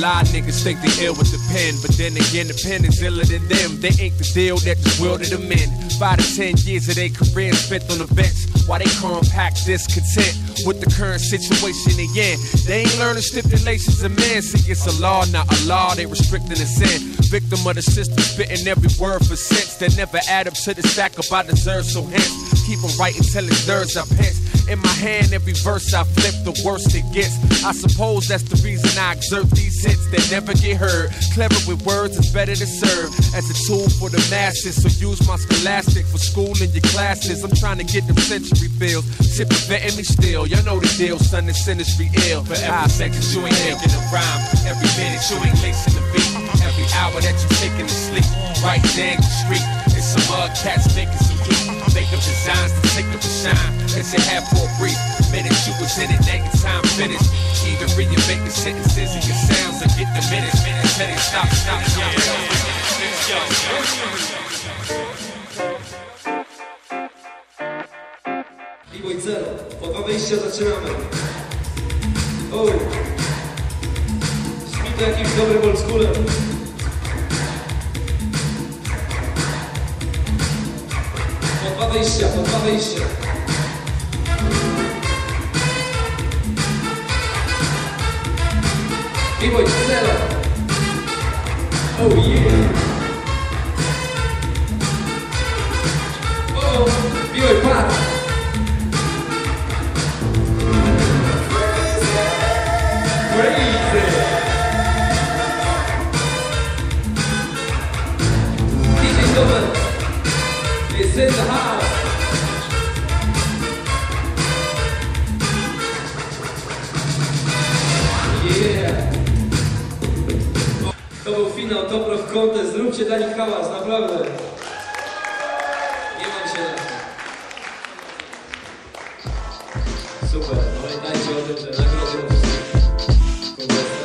lot of niggas think they ill with the pen, but then again, the pen is iller than them. They ain't the deal that just wielded them in. 5 to 10 years of their career spent on the bench, while they compact discontent with the current situation they in. They ain't learning stipulations of men. See, it's a law, not a law. They restricting the sin. Victim of the system, spitting every word for sense that never add up to the stack up I deserve. So hence, keep on writing till it's nerves I pinch. In my hand, every verse I flip, the worst it gets. I suppose that's the reason I exert these hits that never get heard. Clever with words is better to serve as a tool for the masses. So use my scholastic for school in your classes. I'm trying to get them century feels. Shit preventing me still. Y'all know the deal, son, this industry ill. For every second you ain't making a rhyme, every minute you ain't lacing the beat, every hour that you taking to sleep, right down the street. It's some mud cats making some heat. Make up designs to take up a shine. It's a half for a brief minute you was in it, naked time finished. Even reinventing sentences and your sounds are getting diminished. Stop, B-Boy Cel, po 2 wejścia zaczynamy. O! Śpi to jakimś dobrym oldschoolem. Po 2 wejścia, po 2 wejścia. B-Boy Cel. Oh yeah! Oh! B-Boy Pat! It's in the house. Yeah. To był finał Top Rock Contest. Zróbcie dla nich hałas, naprawdę. Nie mam się na to. Super. Pamiętajcie o tym, że nagrody muszą być kompletne.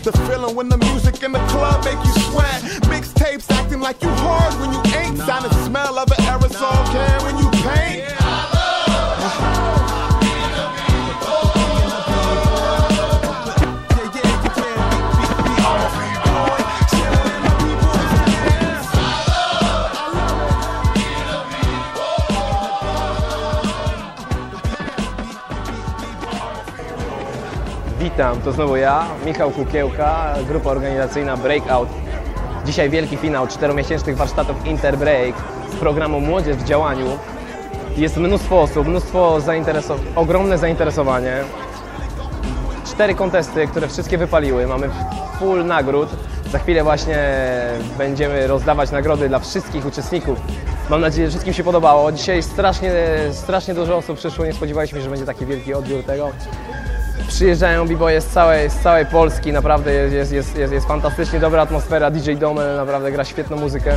The feeling when the music in the club make you sweat. Mixed tapes acting like you hard when you ain't. Sign the smell of an aerosol can when you paint. Witam, to znowu ja, Michał Kukiełka, grupa organizacyjna Breakout. Dzisiaj wielki finał 4-miesięcznych warsztatów Interbreak z programu Młodzież w działaniu. Jest mnóstwo osób, ogromne zainteresowanie. 4 kontesty, które wszystkie wypaliły. Mamy full nagród. Za chwilę właśnie będziemy rozdawać nagrody dla wszystkich uczestników. Mam nadzieję, że wszystkim się podobało. Dzisiaj strasznie dużo osób przyszło, nie spodziewaliśmy się, że będzie taki wielki odbiór tego. Przyjeżdżają b-boye z całej Polski, naprawdę jest fantastycznie dobra atmosfera, DJ Domel naprawdę gra świetną muzykę.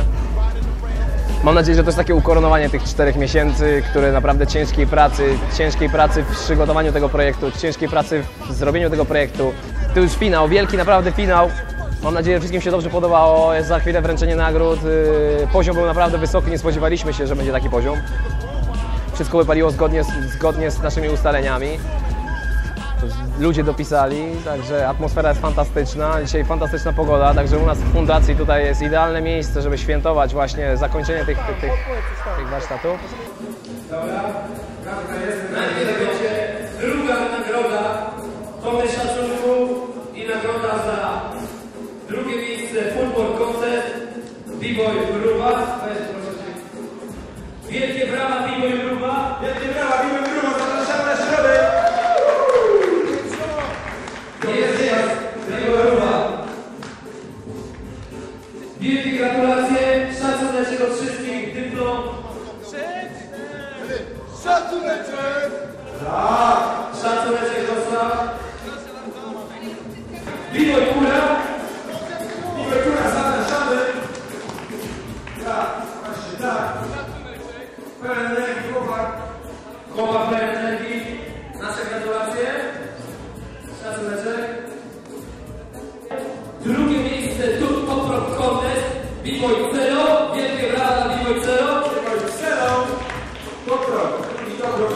Mam nadzieję, że to jest takie ukoronowanie tych 4 miesięcy, które naprawdę ciężkiej pracy w przygotowaniu tego projektu, ciężkiej pracy w zrobieniu tego projektu. To już finał, wielki naprawdę finał. Mam nadzieję, że wszystkim się dobrze podobało, jest za chwilę wręczenie nagród. Poziom był naprawdę wysoki, nie spodziewaliśmy się, że będzie taki poziom. Wszystko wypaliło zgodnie z naszymi ustaleniami. Ludzie dopisali, także atmosfera jest fantastyczna, dzisiaj fantastyczna pogoda, także u nas w fundacji tutaj jest idealne miejsce, żeby świętować właśnie zakończenie tych warsztatów. Dobra, najpierw będzie druga nagroda, tony szacunku i nagroda za drugie miejsce Football Contest, B-Boy Gruba. Wielkie brawa B-Boy Gruba. Wielkie brawa B-Boy Gruba, zapraszamy na środek. Wielkie gratulacje, szacuneczek od wszystkich, dyplom. Szacuneczek! Tak! Szacuneczek dostał. B-Boy Kura. B-Boy Kura, zapraszamy. Tak, właśnie tak. Pełen energii, chłopak. Chłopak pełen energii. Nasze gratulacje. Szacuneczek. Drugie miejsce tu Top Contest, B-Boy Celo, wielkie brawa dla B-Boy Celo. B-Boy Celo, Top i dobro.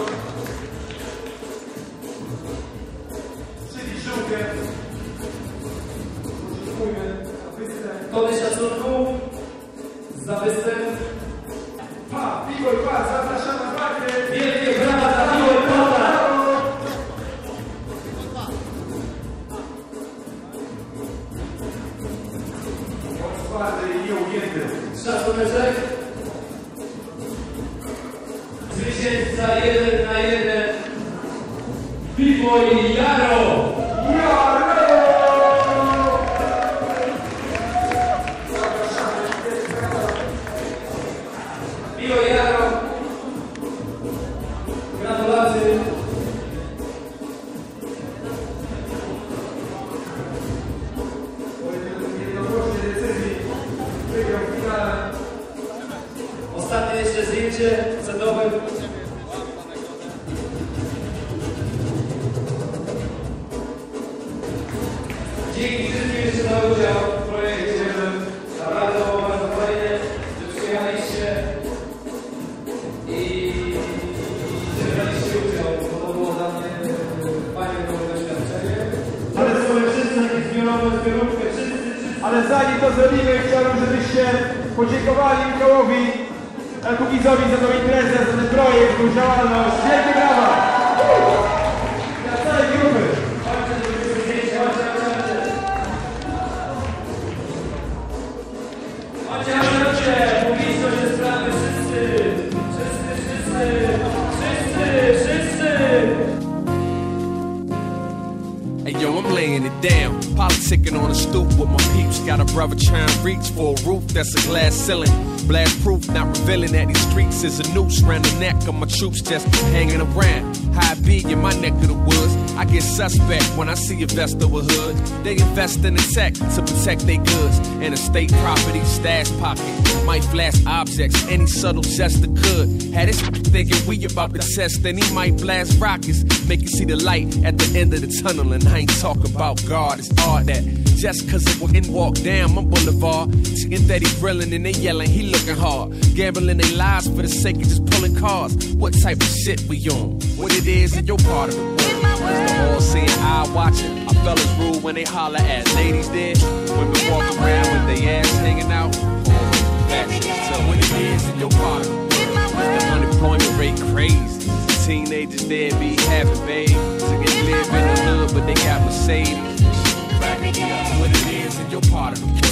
Czyli żółkie. Dziękujemy za występ. Tony szacunku za występ. B-Boy Pad, zapraszamy na parkę. Wielkie brawa dla B-Boy Pada. Szacuneczek. Zwycięzca 1 na 1. B-Boy Jaro. B-Boy Jaro. Gratulacje. Ostatnie jeszcze zdjęcie sedowe. Dzięki wszystkim jeszcze za udział w projekcie. Naprawdę było bardzo fajnie, że przyjechaliście i że braliście udział, bo to było dla mnie fajne doświadczenie. Ale swoje wszyscy jakieś zbiorówkę, wszyscy. Ale zanim to zrobimy, chciałbym, żebyście podziękowali Michałowi Kukizowi za tą imprezę, za ten projekt, za działalność. Wielkie brawa! Dla całej grupy! Chodźcie, publiczność jest prawie wszyscy! Hey yo, I'm laying it down, politicking on a stoop with my peeps. Got a brother trying to reach for a roof that's a glass ceiling. Blast proof, not revealing that these streets is a noose round the neck of my troops just hanging around. How it be in my neck of the woods, I get suspect when I see a vest of a hood. They invest in the tech to protect their goods. In a state property stash pocket, might flash objects, any subtle gesture could. Had this thinking we about to test, then he might blast rockets, make you see the light at the end of the tunnel. And I ain't talking about God, it's all that. Just cause it wouldn't walk down my boulevard, seeing that he grilling and they yelling, he looking hard. Gambling their lives for the sake of just pulling cars. What type of shit we on? What it is in your part of the world? Is the all-seeing eye watching? Our fellas rule when they holler at ladies there. Women walk around with their ass hanging out. So what it is in your part of the world? Is the unemployment rate crazy? Teenagers there be having babies. Niggas live in the hood but they got Mercedes. What it is in your part of the world?